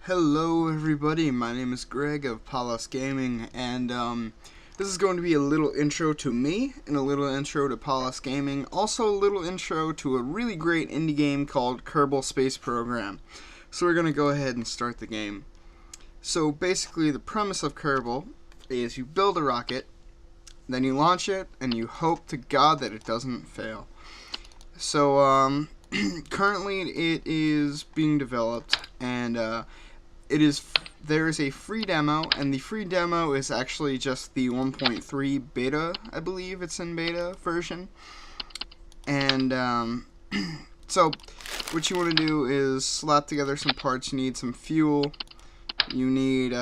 Hello everybody, my name is Greg of Pallas Gaming, and this is going to be a little intro to me, and a little intro to Pallas Gaming, also a little intro to a really great indie game called Kerbal Space Program. So we're going to go ahead and start the game. So basically the premise of Kerbal is you build a rocket, then you launch it, and you hope to God that it doesn't fail. So currently it is being developed, and there is a free demo, and the free demo is actually just the 1.3 beta. I believe it's in beta version. And so what you want to do is slap together some parts. You need some fuel, you need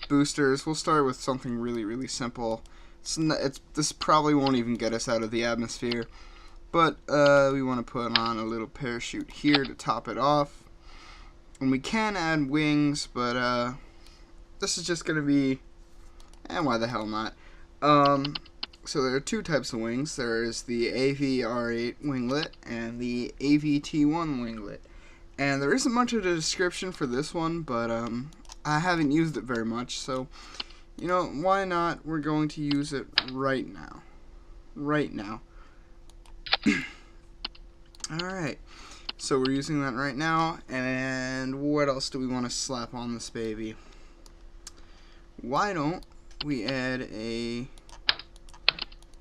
boosters. We'll start with something really simple. This probably won't even get us out of the atmosphere, but we want to put on a little parachute here to top it off. And we can add wings, but this is just going to be, why the hell not? So there are two types of wings. There is the AVR8 winglet and the AVT1 winglet. And there isn't much of a description for this one, but I haven't used it very much. So, you know, why not? We're going to use it right now. Right now. Alright. So we're using that right now, and what else do we want to slap on this baby? Why don't we add a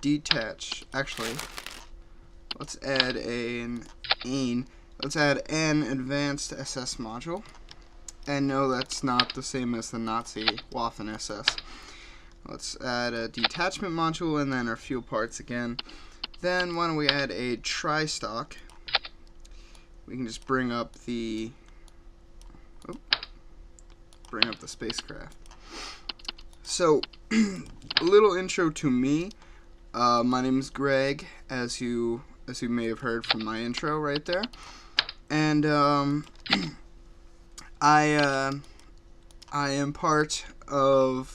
detach? Actually, let's add an advanced SS module. And no, that's not the same as the Nazi Waffen SS. Let's add a detachment module and then our fuel parts again. Then why don't we add a tri-stock? We can just bring up the spacecraft. So, a little intro to me. My name is Greg, as you may have heard from my intro right there, and I am part of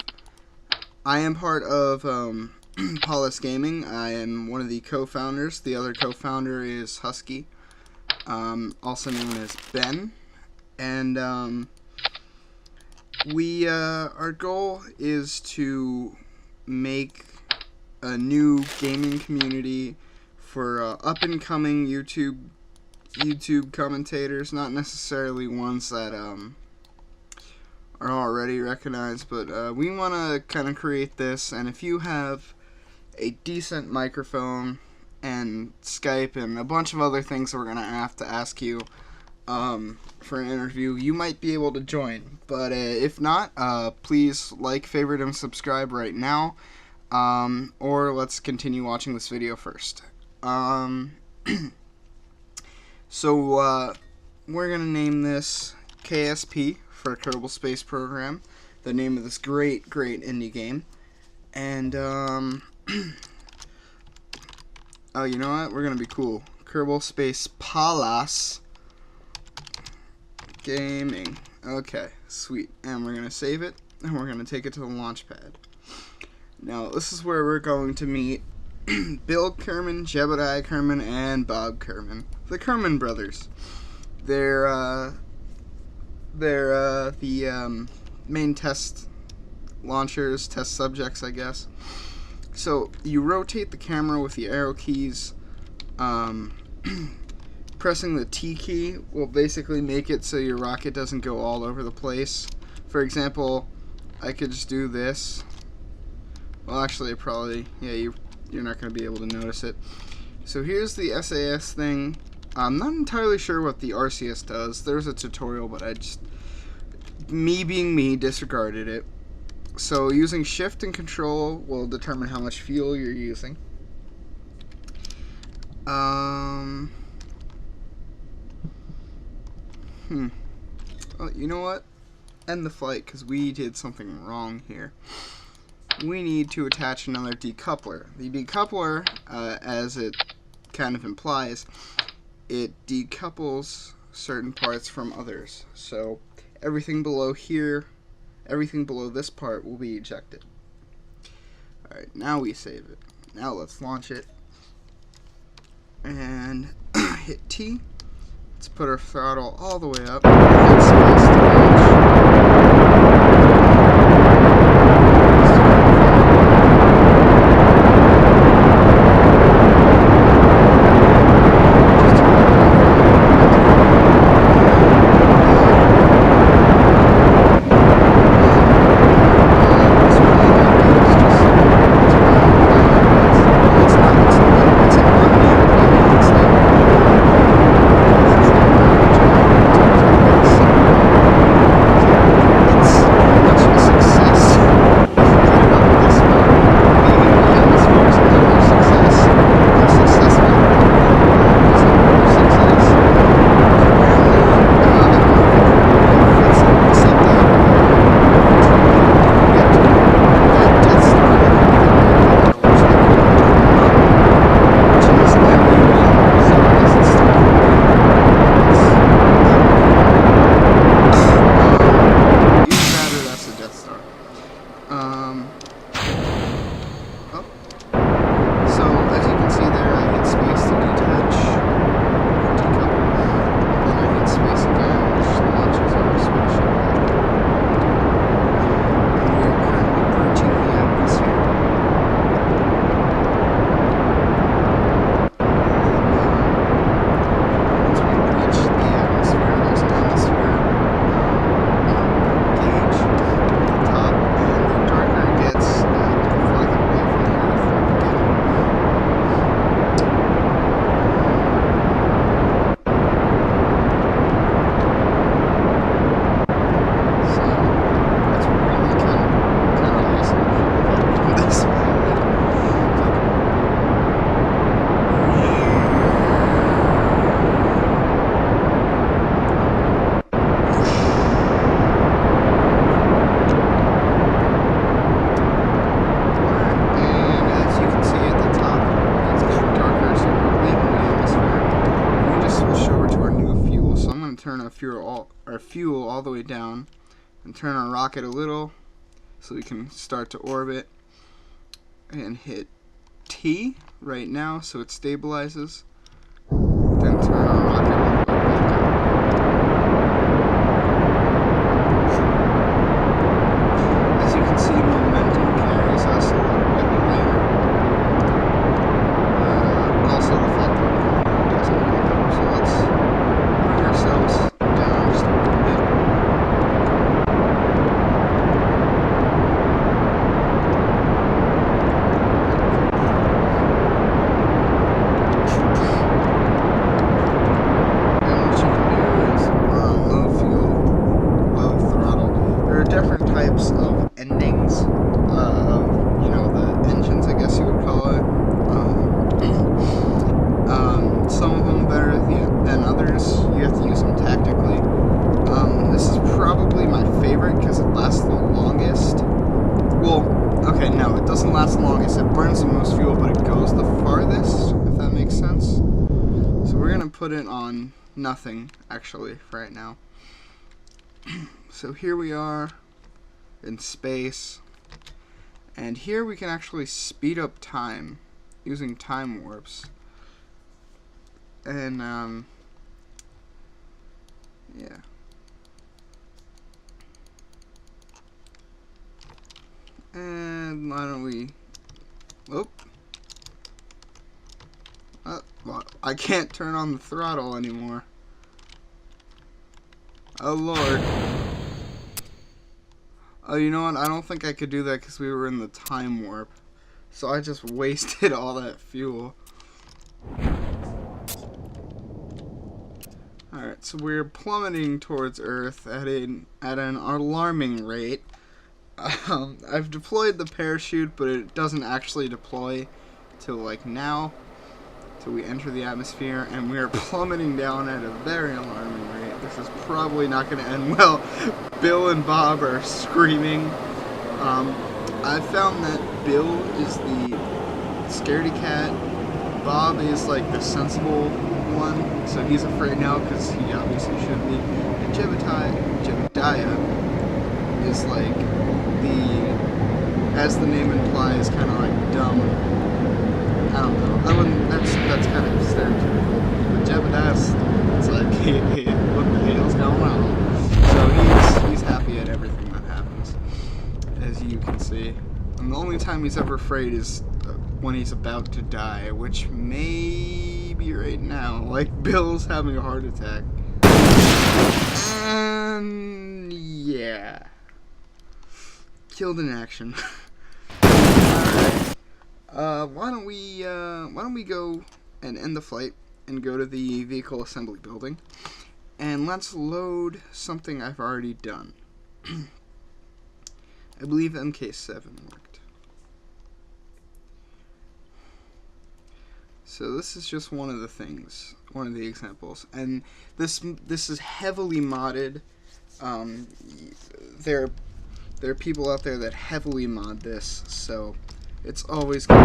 Pallas Gaming. I am one of the co-founders. The other co-founder is Husky. Also known as Ben, and our goal is to make a new gaming community for up-and-coming YouTube commentators, not necessarily ones that are already recognized, but we want to kind of create this. And if you have a decent microphone and Skype and a bunch of other things that we're going to have to ask you for an interview, you might be able to join. But if not, please like, favorite, and subscribe right now. Or let's continue watching this video first. So we're going to name this KSP for Kerbal Space Program, the name of this great indie game. And oh, you know what? We're going to be cool. Kerbal Space Pallas Gaming. Okay, sweet. And we're going to save it, and we're going to take it to the launch pad. Now, this is where we're going to meet Bill Kerman, Jebediah Kerman, and Bob Kerman. The Kerman brothers. They're the main test launchers, test subjects, I guess. So you rotate the camera with the arrow keys. Pressing the T key will basically make it so your rocket doesn't go all over the place. For example, I could just do this. Well, actually, you're not going to be able to notice it. So here's the SAS thing. I'm not entirely sure what the RCS does. There's a tutorial, but me being me, disregarded it. So using shift and control will determine how much fuel you're using. Well, you know what? End the flight, because we did something wrong here. We need to attach another decoupler. The decoupler, as it kind of implies, it decouples certain parts from others. So everything below here, everything below this part will be ejected. Alright, now we save it. Now let's launch it. And hit T. Let's put our throttle all the way up. Hit space to turn our fuel all the way down and turn our rocket a little so we can start to orbit, and hit T right now so it stabilizes. Then turn our rocket all the way back up. As you can see, momentum carries us a little bit higher. Also, the fact that it doesn't really help. So let's bring ourselves down just a little bit. Different types of endings of, the engines, I guess you would call it. Some of them better than others. You have to use them tactically. This is probably my favorite because it lasts the longest. Well, okay, no, it doesn't last the longest. It burns the most fuel, but it goes the farthest, if that makes sense. So we're going to put it on nothing, actually, for right now. So here we are in space, and here we can actually speed up time using time warps. And yeah. And why don't we, well, I can't turn on the throttle anymore. Oh Lord. Oh, you know what? I don't think I could do that because we were in the time warp. So I just wasted all that fuel. Alright, so we're plummeting towards Earth at an alarming rate. I've deployed the parachute, but it doesn't actually deploy till like now. So we enter the atmosphere, and we are plummeting down at a very alarming rate. This is probably not going to end well. Bill and Bob are screaming. I found that Bill is the scaredy cat. Bob is like the sensible one, so he's afraid now because he obviously should be. And Jebediah is like as the name implies, kind of like dumb. I don't know. That's kind of stereotypical. But Jebediah, it's like what the hell's going on? So he's happy at everything that happens, as you can see. And the only time he's ever afraid is when he's about to die, which may be right now. Like Bill's having a heart attack. And yeah, killed in action. Alright. Why don't we go and end the flight and go to the vehicle assembly building, and let's load something I've already done. I believe MK7 worked. So this is just one of the things, one of the examples, and this is heavily modded. There are people out there that heavily mod this, so it's always good.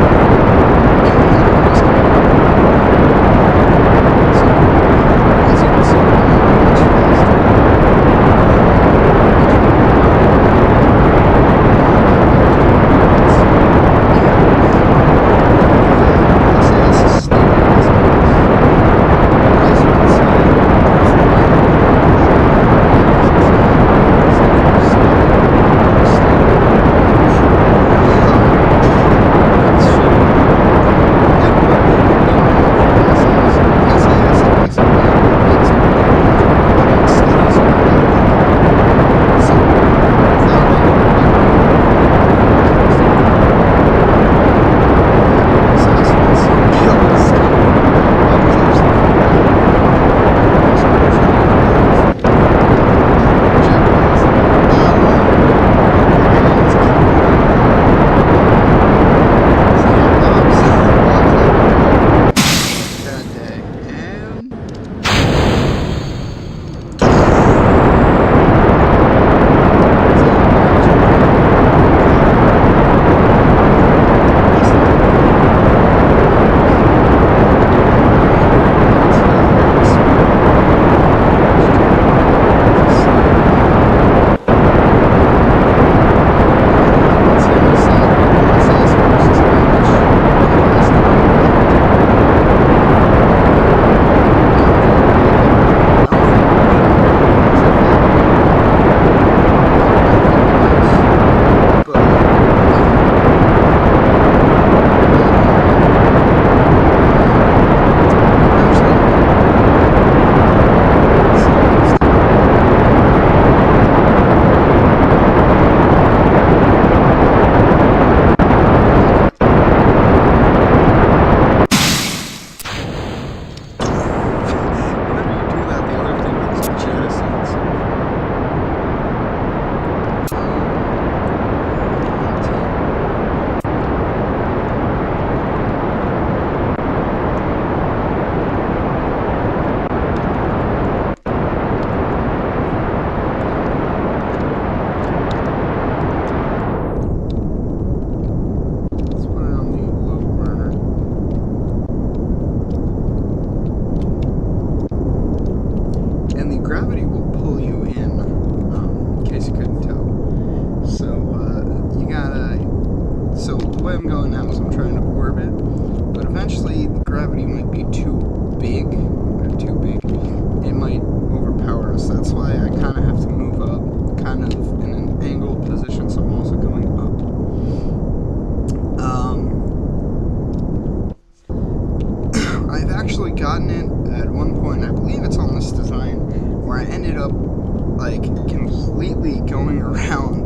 Gotten it at one point, I believe it's on this design, where I ended up like completely going around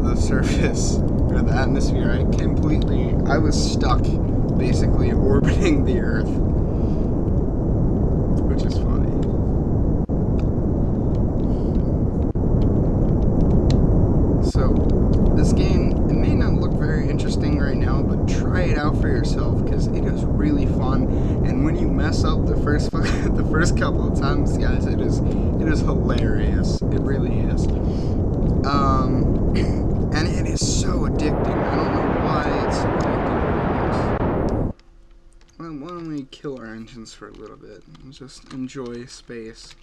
the surface or the atmosphere. I was stuck basically orbiting the Earth, which is funny. So this game, it may not look very interesting right now, but try it out for yourself because it is really fun. And when you mess up the first couple of times, guys, it is hilarious. It really is. And it is so addicting. I don't know why it's so addicting. Well, why don't we kill our engines for a little bit and just enjoy space?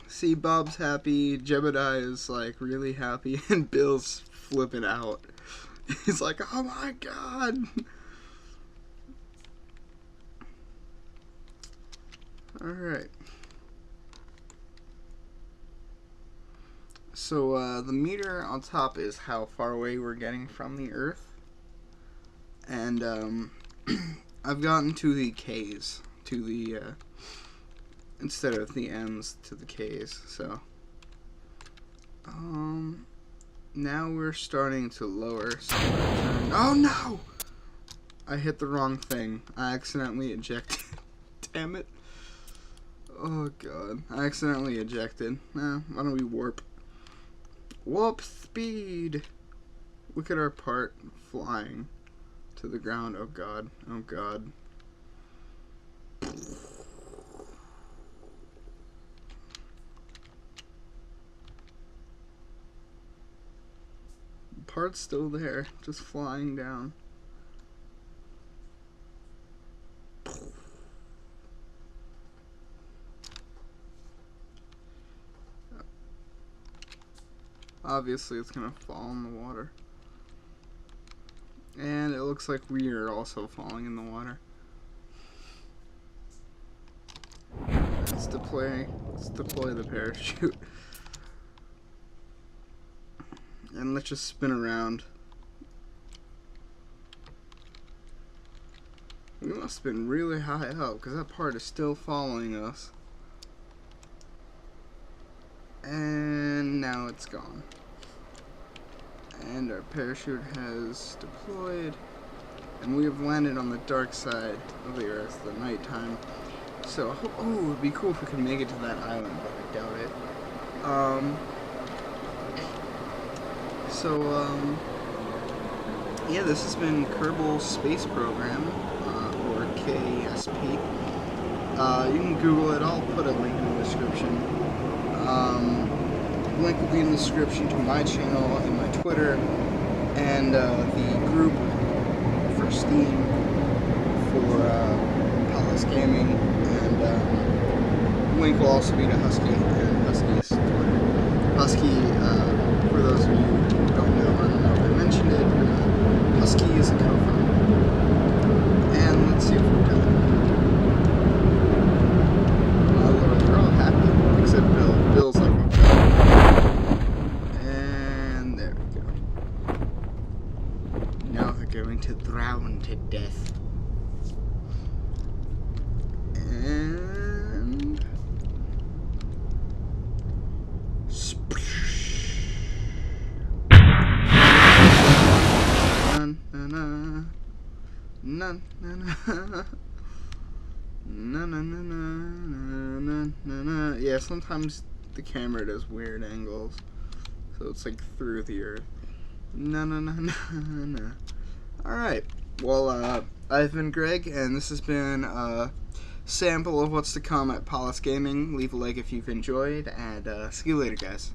See, Bob's happy, Jebediah is like really happy, and Bill's flipping out. He's like, oh my god! Alright. So, the meter on top is how far away we're getting from the Earth. And, I've gotten to the K's. To the, instead of the N's, to the K's. So, now we're starting to lower. So oh no! I hit the wrong thing. I accidentally ejected. Damn it. Oh god. I accidentally ejected. Why don't we warp? Warp speed! Look at our part flying to the ground. Oh god. Oh god. Part's still there, just flying down. Obviously it's gonna fall in the water. And it looks like we are also falling in the water. Let's deploy the parachute. And let's just spin around. We must have been really high up because that part is still following us. And now it's gone. And our parachute has deployed. And we have landed on the dark side of the Earth, the nighttime. So, oh, it would be cool if we could make it to that island, but I doubt it. Yeah, this has been Kerbal Space Program, or KSP. You can Google it. I'll put a link in the description. Link will be in the description to my channel and my Twitter, and the group for Steam for Pallas Gaming, and link will also be to Husky and Husky's Twitter. Husky, for those of you who don't know, I don't know if I mentioned it, Husky is a co-founder. And let's see if we've done it. They're all happy, except Bill. Bill's like, and there we go. Now they're going to drown to death. And yeah, sometimes the camera does weird angles, so it's like through the earth. Alright, well, I've been Greg, and this has been a sample of what's to come at Pallas Gaming. Leave a like if you've enjoyed, and see you later, guys.